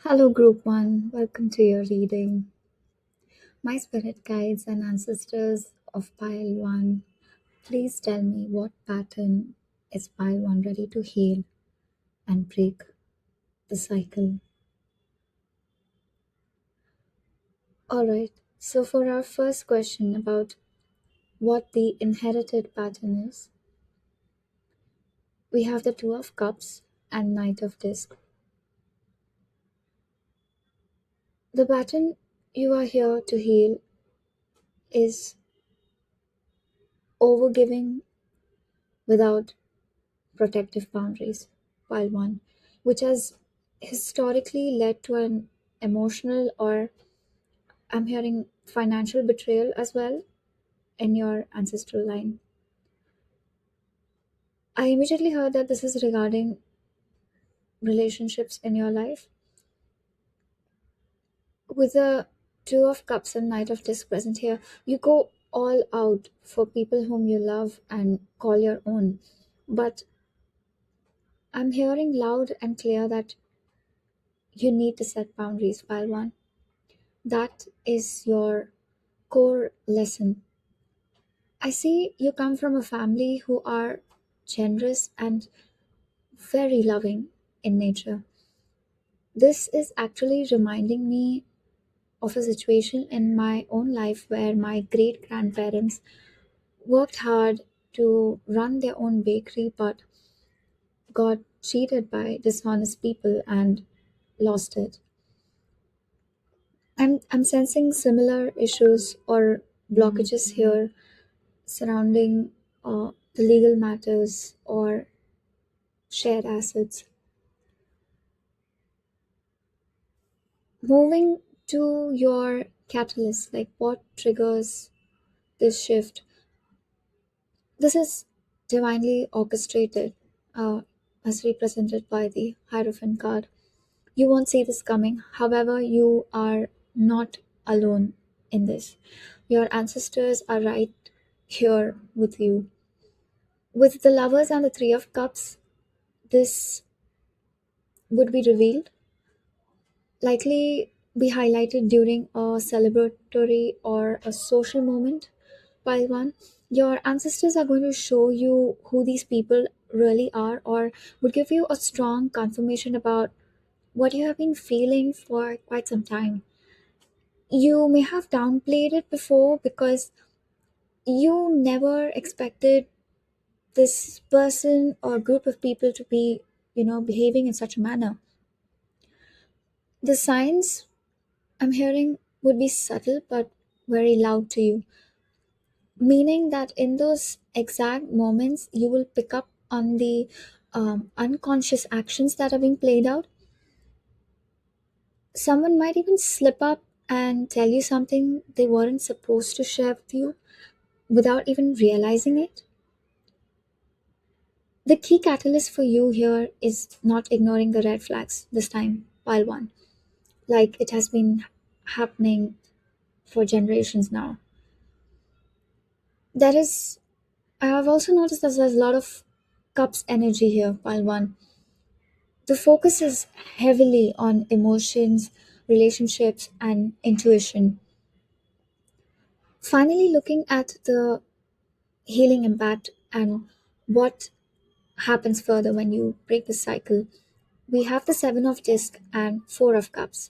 Hello, Group 1. Welcome to your reading. My spirit guides and ancestors of Pile 1, please tell me what pattern is Pile 1 ready to heal and break the cycle. Alright, so for our first question about what the inherited pattern is, we have the Two of Cups and Knight of Disc. The pattern you are here to heal is overgiving without protective boundaries, while one, which has historically led to an emotional or I'm hearing financial betrayal as well in your ancestral line. I immediately heard that this is regarding relationships in your life. With the Two of Cups and Knight of Disc present here, you go all out for people whom you love and call your own. But I'm hearing loud and clear that you need to set boundaries, while one. That is your core lesson. I see you come from a family who are generous and very loving in nature. This is actually reminding me of a situation in my own life where my great grandparents worked hard to run their own bakery but got cheated by dishonest people and lost it. I'm sensing similar issues or blockages here surrounding the legal matters or shared assets. Moving to your catalyst, like what triggers this shift? This is divinely orchestrated, as represented by the Hierophant card. You won't see this coming. However, you are not alone in this. Your ancestors are right here with you. With the Lovers and the Three of Cups, this would be revealed, likely be highlighted during a celebratory or a social moment. While one, your ancestors are going to show you who these people really are, or would give you a strong confirmation about what you have been feeling for quite some time. You may have downplayed it before because you never expected this person or group of people to be, behaving in such a manner. The signs I'm hearing would be subtle but very loud to you, meaning that in those exact moments you will pick up on the unconscious actions that are being played out. Someone might even slip up and tell you something they weren't supposed to share with you without even realizing it. The key catalyst for you here is not ignoring the red flags this time, while one, like it has been happening for generations now. There is I have also noticed that there's a lot of cups energy here, while one. The focus is heavily on emotions, relationships, and intuition. Finally, looking at the healing impact and what happens further when you break the cycle, we have the Seven of Discs and Four of Cups.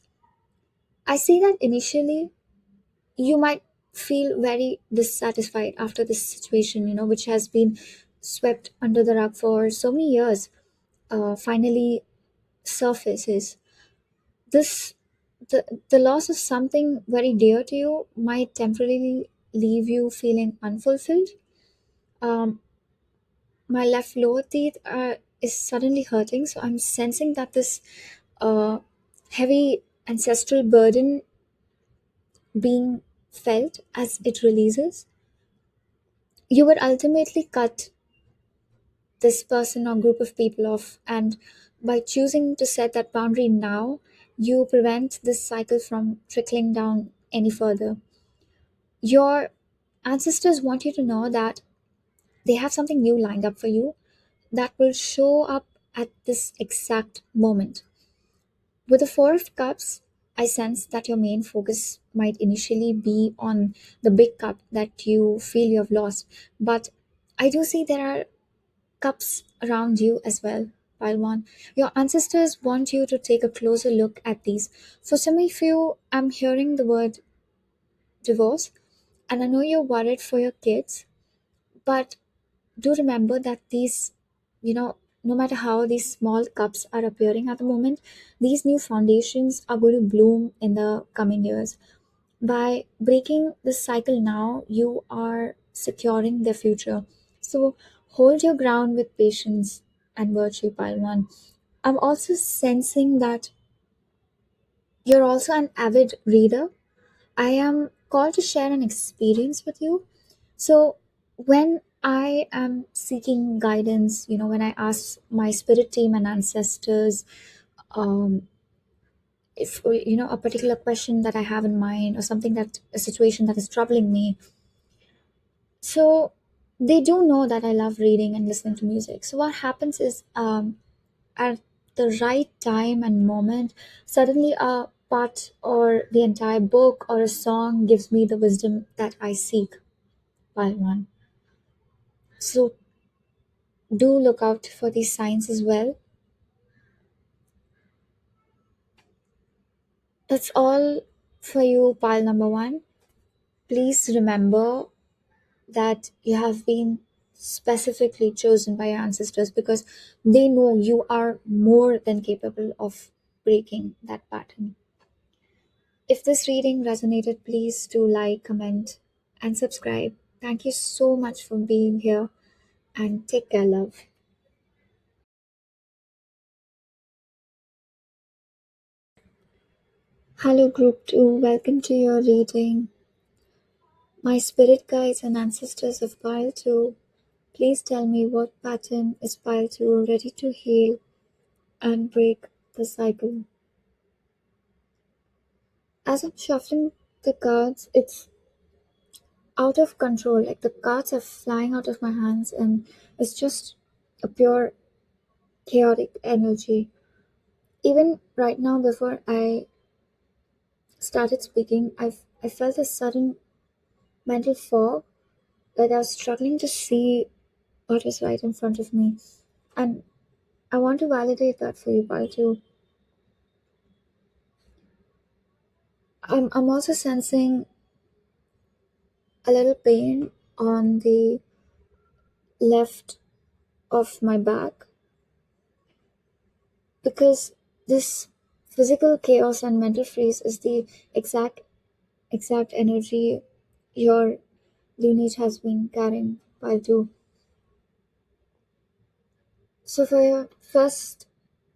I see that initially you might feel very dissatisfied after this situation, which has been swept under the rug for so many years, finally surfaces. This the loss of something very dear to you might temporarily leave you feeling unfulfilled. Um, my left lower teeth is suddenly hurting, so I'm sensing that this uh, heavy ancestral burden being felt as it releases. You would ultimately cut this person or group of people off, and by choosing to set that boundary now, you prevent this cycle from trickling down any further. Your ancestors want you to know that they have something new lined up for you that will show up at this exact moment. With the Four of Cups, I sense that your main focus might initially be on the big cup that you feel you have lost. But I do see there are cups around you as well, pile one. Your ancestors want you to take a closer look at these. For some of you, I'm hearing the word divorce, and I know you're worried for your kids, but do remember that these, no matter how these small cups are appearing at the moment, these new foundations are going to bloom in the coming years. By breaking this cycle now, you are securing their future. So hold your ground with patience and virtue, pile one. I'm also sensing that you're also an avid reader. I am called to share an experience with you. So when I am seeking guidance, when I ask my spirit team and ancestors, um, if a particular question that I have in mind or something, that a situation that is troubling me, so they do know that I love reading and listening to music. So what happens is, at the right time and moment, suddenly a part or the entire book or a song gives me the wisdom that I seek by one. So do look out for these signs as well. That's all for you, pile number one. Please remember that you have been specifically chosen by your ancestors because they know you are more than capable of breaking that pattern. If this reading resonated, please do like, comment, and subscribe. Thank you so much for being here and take care, love. Hello, Group 2. Welcome to your reading. My spirit guides and ancestors of Pile 2, please tell me what pattern is Pile 2 ready to heal and break the cycle. As I'm shuffling the cards, it's out of control. Like the cards are flying out of my hands, and it's just a pure chaotic energy. Even right now, before I started speaking, I felt a sudden mental fog, like I was struggling to see what was right in front of me. And I want to validate that for you, Pal, too. I'm also sensing a little pain on the left of my back because this physical chaos and mental freeze is the exact energy your lineage has been carrying, Pal, too. So, for your first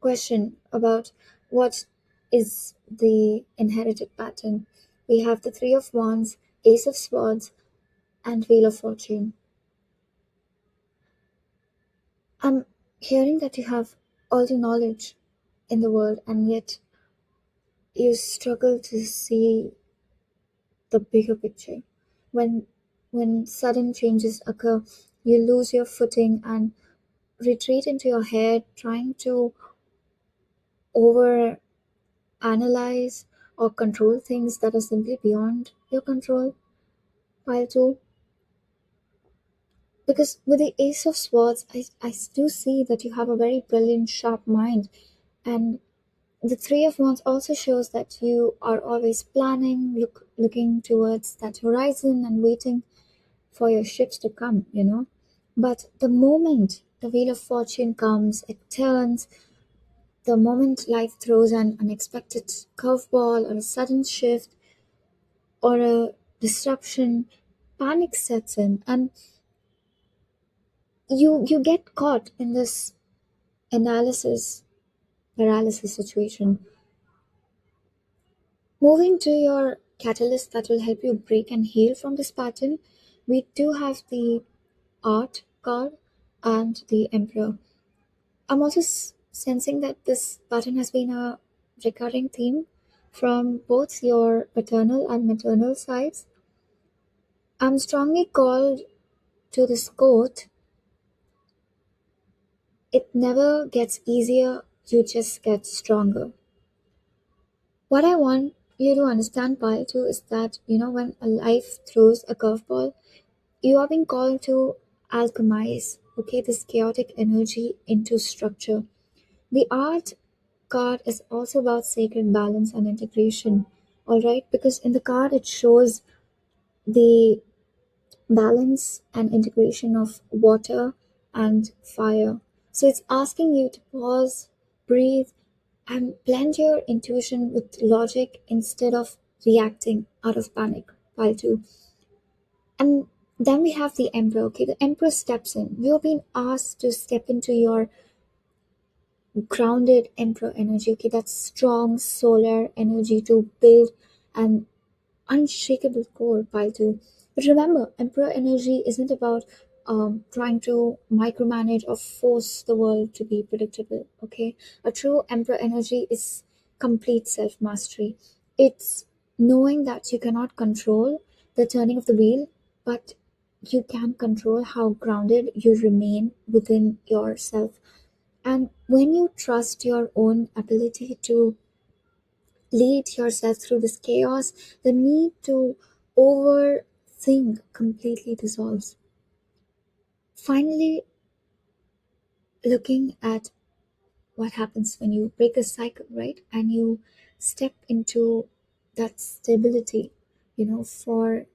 question about what is the inherited pattern, we have the Three of Wands, Ace of Swords, and Wheel of Fortune. I'm hearing that you have all the knowledge in the world, and yet you struggle to see the bigger picture. When when sudden changes occur, you lose your footing and retreat into your head, trying to over analyze or control things that are simply beyond your control. Pile two, because with the Ace of Swords, I do see that you have a very brilliant, sharp mind, and the Three of Wands also shows that you are always planning, looking towards that horizon and waiting for your ships to come. But the moment the Wheel of Fortune comes, it turns. The moment life throws an unexpected curveball or a sudden shift or a disruption, panic sets in, and you get caught in this analysis paralysis situation. Moving to your catalyst that will help you break and heal from this pattern, we do have the art card and the emperor. I'm also sensing that this pattern has been a recurring theme from both your paternal and maternal sides. I'm strongly called to this quote: it never gets easier, you just get stronger. What I want you to understand, Pile, too, is that, when a life throws a curveball, you are being called to alchemize, okay, this chaotic energy into structure. The art card is also about sacred balance and integration, all right? Because in the card, it shows the balance and integration of water and fire. So it's asking you to pause, breathe, and blend your intuition with logic instead of reacting out of panic. Pile two. And then we have the Emperor. Okay, the Emperor steps in. You're being asked to step into your grounded Emperor energy. Okay, that's strong solar energy to build an unshakable core, pile two. But remember, Emperor energy isn't about trying to micromanage or force the world to be predictable. Okay, a true Emperor energy is complete self mastery. It's knowing that you cannot control the turning of the wheel, but you can control how grounded you remain within yourself. And when you trust your own ability to lead yourself through this chaos, the need to overthink completely dissolves. Finally, looking at what happens when you break a cycle, right? And you step into that stability, for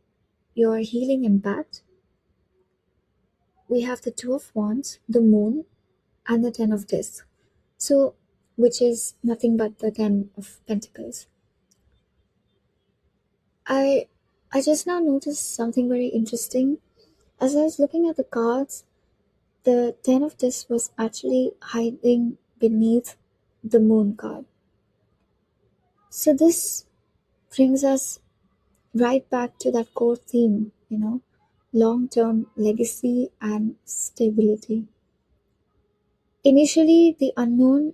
your healing impact, we have the Two of Wands, the Moon, and the Ten of Discs. So, which is nothing but the Ten of Pentacles. I I just now noticed something very interesting. As I was looking at the cards, the Ten of Discs was actually hiding beneath the Moon card. So this brings us right back to that core theme, long term legacy and stability. Initially, the unknown,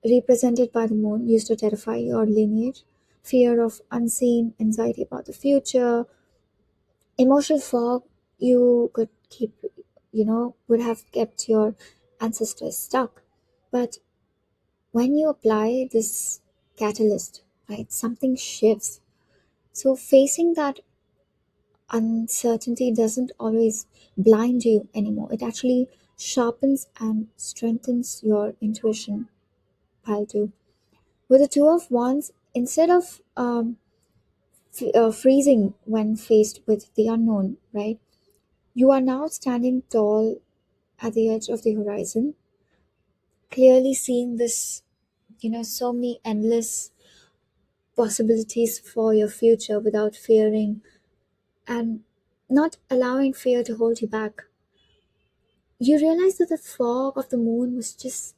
represented by the moon, used to terrify your lineage, fear of unseen, anxiety about the future, emotional fog. You could keep, would have kept your ancestors stuck. But when you apply this catalyst, right, something shifts. So facing that uncertainty doesn't always blind you anymore. It actually sharpens and strengthens your intuition, pile two. With the Two of Wands, instead of freezing when faced with the unknown, right, you are now standing tall at the edge of the horizon, clearly seeing this, so many endless possibilities for your future without fearing and not allowing fear to hold you back. You realize that the fog of the moon was just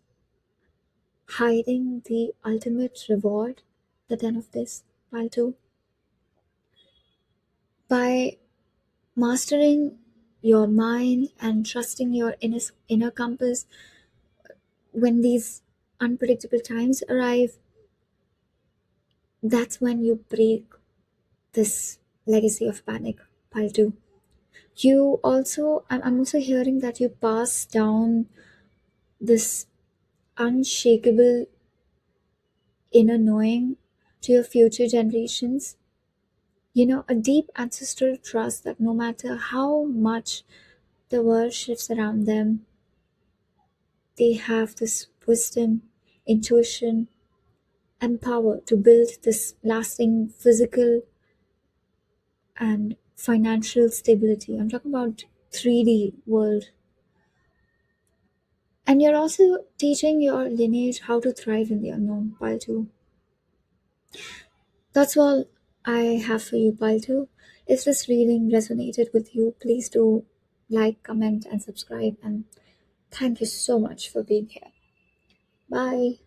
hiding the ultimate reward, the den of this, pile two. By mastering your mind and trusting your inner compass, when these unpredictable times arrive, that's when you break this legacy of panic, pile two. You also, I'm also hearing that you pass down this unshakable inner knowing to your future generations. A deep ancestral trust that no matter how much the world shifts around them, they have this wisdom, intuition, and power to build this lasting physical and financial stability. I'm talking about 3D world. And you're also teaching your lineage how to thrive in the unknown, pile two. That's all I have for you, pile two. If this reading resonated with you, please do like, comment, and subscribe. And thank you so much for being here. Bye.